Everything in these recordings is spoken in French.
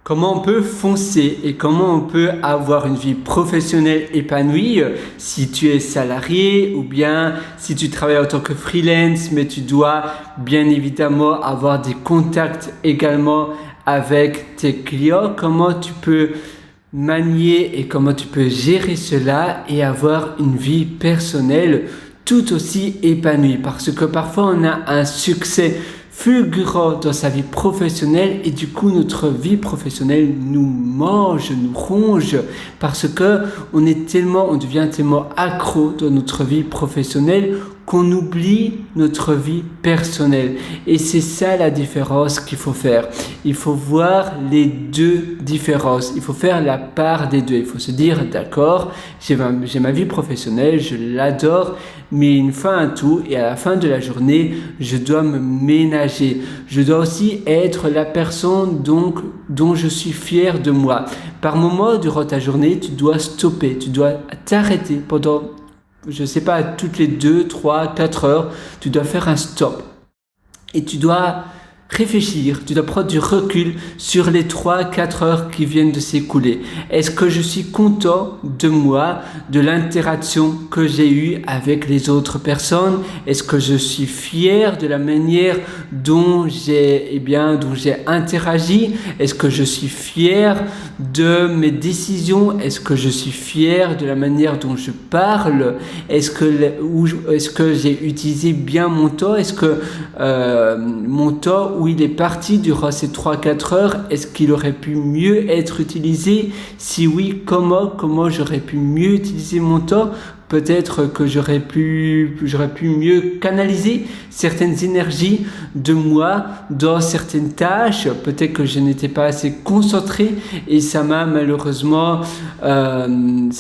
Comment on peut foncer et comment on peut avoir une vie professionnelle épanouie si tu es salarié ou bien si tu travailles en tant que freelance, mais tu dois bien évidemment avoir des contacts également avec tes clients. Comment tu peux manier et comment tu peux gérer cela et avoir une vie personnelle tout aussi épanouie, parce que parfois on a un succès fulgurant dans sa vie professionnelle et du coup notre vie professionnelle nous mange, nous ronge parce que on devient tellement accro dans notre vie professionnelle qu'on oublie notre vie personnelle. Et c'est ça la différence qu'il faut faire. Il faut voir les deux différences. Il faut faire la part des deux. Il faut se dire, d'accord, j'ai ma vie professionnelle, je l'adore, mais une fin à tout et à la fin de la journée, je dois me ménager. Je dois aussi être la personne dont je suis fier de moi. Par moment, durant ta journée, tu dois stopper, tu dois t'arrêter pendant, je ne sais pas, toutes les 2, 3, 4 heures, tu dois faire un stop. Et tu dois réfléchir, tu dois prendre du recul sur les 3-4 heures qui viennent de s'écouler. Est-ce que je suis content de moi, de l'interaction que j'ai eue avec les autres personnes? Est-ce que je suis fier de la manière dont j'ai interagi? Est-ce que je suis fier de mes décisions? Est-ce que je suis fier de la manière dont je parle? Est-ce que j'ai utilisé bien mon temps? Est-ce que mon temps où il est parti durant ces 3-4 heures, est-ce qu'il aurait pu mieux être utilisé? Si oui, comment j'aurais pu mieux utiliser mon temps? Peut-être que j'aurais pu mieux canaliser certaines énergies de moi dans certaines tâches. Peut-être que je n'étais pas assez concentré et ça m'a malheureusement, j'ai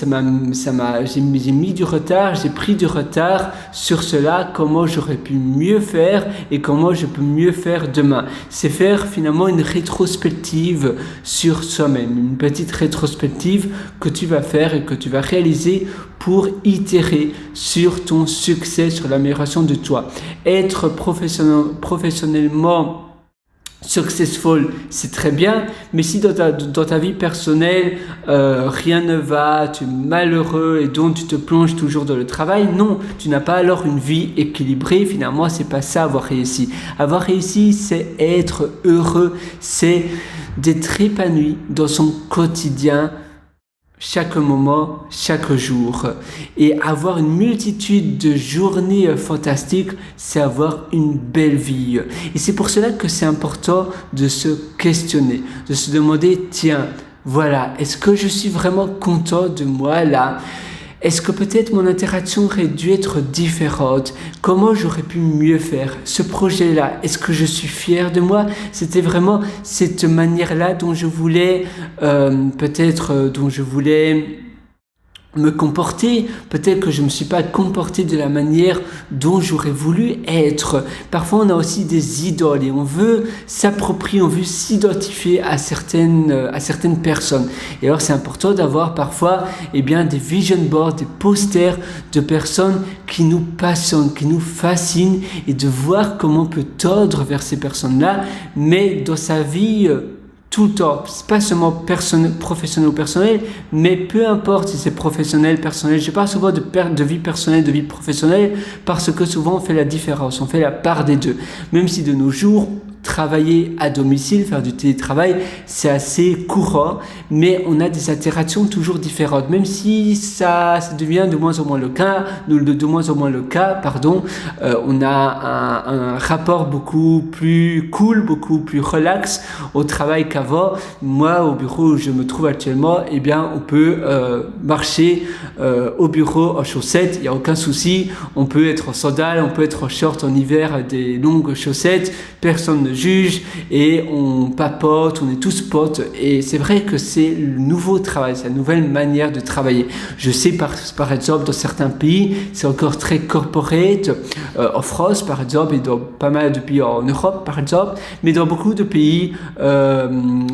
mis du retard, j'ai pris du retard sur cela. Comment j'aurais pu mieux faire et comment je peux mieux faire demain. C'est faire finalement une rétrospective sur soi-même, une petite rétrospective que tu vas faire et que tu vas réaliser pour itérer sur ton succès, sur l'amélioration de toi. Être professionnellement successful, c'est très bien, mais si dans ta vie personnelle, rien ne va, tu es malheureux et donc tu te plonges toujours dans le travail, non, tu n'as pas alors une vie équilibrée. Finalement, c'est pas ça avoir réussi. Avoir réussi, c'est être heureux, c'est d'être épanoui dans son quotidien, chaque moment, chaque jour. Et avoir une multitude de journées fantastiques, c'est avoir une belle vie. Et c'est pour cela que c'est important de se questionner, de se demander, tiens, voilà, est-ce que je suis vraiment content de moi là? Est-ce que peut-être mon interaction aurait dû être différente? Comment j'aurais pu mieux faire? Ce projet-là, est-ce que je suis fier de moi? C'était vraiment cette manière-là dont je voulais, me comporter. Peut-être que je ne me suis pas comporté de la manière dont j'aurais voulu être. Parfois, on a aussi des idoles et on veut s'approprier, on veut s'identifier à certaines personnes. Et alors, c'est important d'avoir parfois, des vision boards, des posters de personnes qui nous passionnent, qui nous fascinent et de voir comment on peut tordre vers ces personnes-là, mais dans sa vie, tout le temps, pas seulement professionnel ou personnel, mais peu importe si c'est professionnel, personnel. Je parle souvent de vie personnelle, de vie professionnelle, parce que souvent on fait la différence, on fait la part des deux. Même si de nos jours, travailler à domicile, faire du télétravail, c'est assez courant, mais on a des interactions toujours différentes. Même si ça devient de moins en moins le cas, on a un rapport beaucoup plus cool, beaucoup plus relax au travail qu'avant. Moi, au bureau où je me trouve actuellement, on peut marcher au bureau en chaussettes, il n'y a aucun souci. On peut être en sandales, on peut être en short en hiver, des longues chaussettes, personne ne juge et on papote, on est tous potes. Et c'est vrai que c'est le nouveau travail, c'est la nouvelle manière de travailler. Je sais par exemple dans certains pays, c'est encore très corporate, en France par exemple et dans pas mal de pays en Europe par exemple, mais dans beaucoup de pays,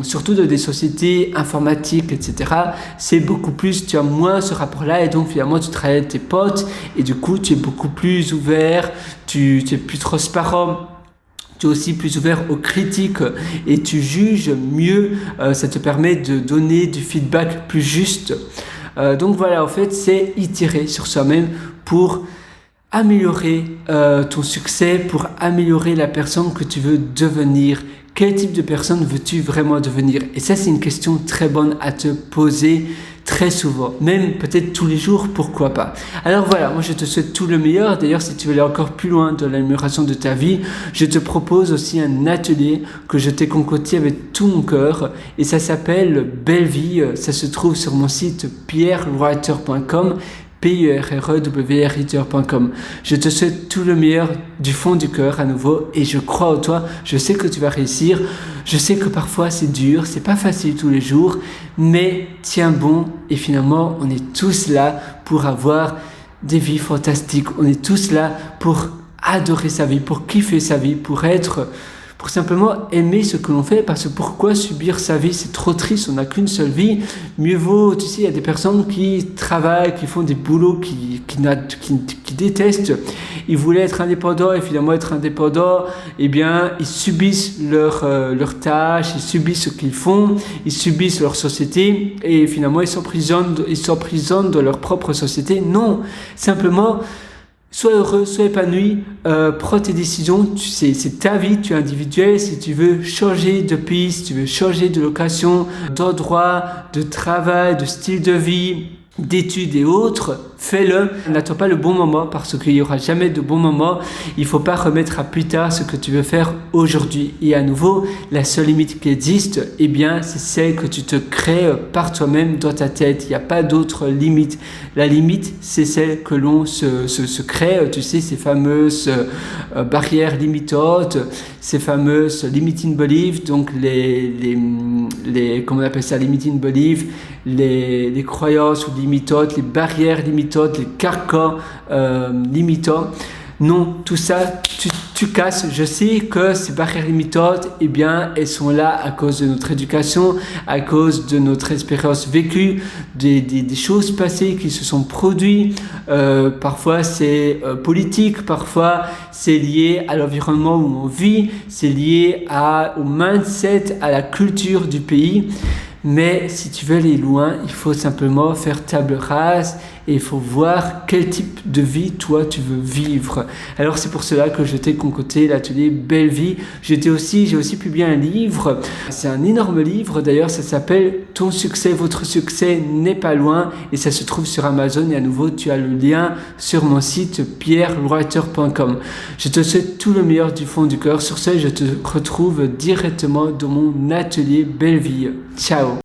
surtout dans des sociétés informatiques, etc., c'est beaucoup plus, tu as moins ce rapport-là et donc finalement tu travailles avec tes potes et du coup tu es beaucoup plus ouvert, tu es plus transparent. Tu es aussi plus ouvert aux critiques et tu juges mieux. Ça te permet de donner du feedback plus juste. Donc voilà, en fait, c'est itérer sur soi-même pour améliorer ton succès, pour améliorer la personne que tu veux devenir. Quel type de personne veux-tu vraiment devenir? Et ça, c'est une question très bonne à te poser très souvent, même peut-être tous les jours, pourquoi pas. Alors voilà, moi je te souhaite tout le meilleur. D'ailleurs, si tu veux aller encore plus loin dans l'amélioration de ta vie, je te propose aussi un atelier que je t'ai concocté avec tout mon cœur et ça s'appelle Belle Vie. Ça se trouve sur mon site pierrewriter.com, pierrewriter.com. Je te souhaite tout le meilleur du fond du cœur à nouveau et je crois en toi. Je sais que tu vas réussir. Je sais que parfois c'est dur, c'est pas facile tous les jours, mais tiens bon et finalement on est tous là pour avoir des vies fantastiques. On est tous là pour adorer sa vie, pour kiffer sa vie, pour simplement aimer ce que l'on fait, parce que pourquoi subir sa vie? C'est trop triste, on n'a qu'une seule vie. Mieux vaut, tu sais, il y a des personnes qui travaillent, qui font des boulots qui détestent. Ils voulaient être indépendants et finalement être indépendants, eh bien, ils subissent leurs tâches, ils subissent ce qu'ils font, ils subissent leur société et finalement ils s'emprisonnent dans leur propre société. Non, simplement, sois heureux, sois épanoui, prends tes décisions, c'est ta vie, tu es individuel. Si tu veux changer de pays, si tu veux changer de location, d'endroit, de travail, de style de vie, d'études et autres, fais-le. N'attends pas le bon moment parce qu'il n'y aura jamais de bon moment. Il ne faut pas remettre à plus tard ce que tu veux faire aujourd'hui. Et à nouveau, la seule limite qui existe, eh bien, c'est celle que tu te crées par toi-même dans ta tête. Il n'y a pas d'autre limite. La limite, c'est celle que l'on se crée. Tu sais, ces fameuses barrières limitantes, ces fameuses limiting beliefs, donc comment on appelle ça, limiting beliefs, les croyances limitantes, les barrières limitantes, les carcans limitants. Non, tout ça, tu casses. Je sais que ces barrières limitantes, eh bien, elles sont là à cause de notre éducation, à cause de notre expérience vécue, des choses passées qui se sont produites. Parfois, c'est politique, parfois, c'est lié à l'environnement où on vit, c'est lié au mindset, à la culture du pays. Mais si tu veux aller loin, il faut simplement faire table rase et il faut voir quel type de vie toi tu veux vivre. Alors c'est pour cela que je t'ai concocté l'atelier Belle Vie. J'ai aussi publié un livre. C'est un énorme livre d'ailleurs, ça s'appelle Ton succès, votre succès n'est pas loin et ça se trouve sur Amazon et à nouveau tu as le lien sur mon site pierrewriter.com. Je te souhaite tout le meilleur du fond du cœur. Sur ce, je te retrouve directement dans mon atelier Belle Vie. Ciao.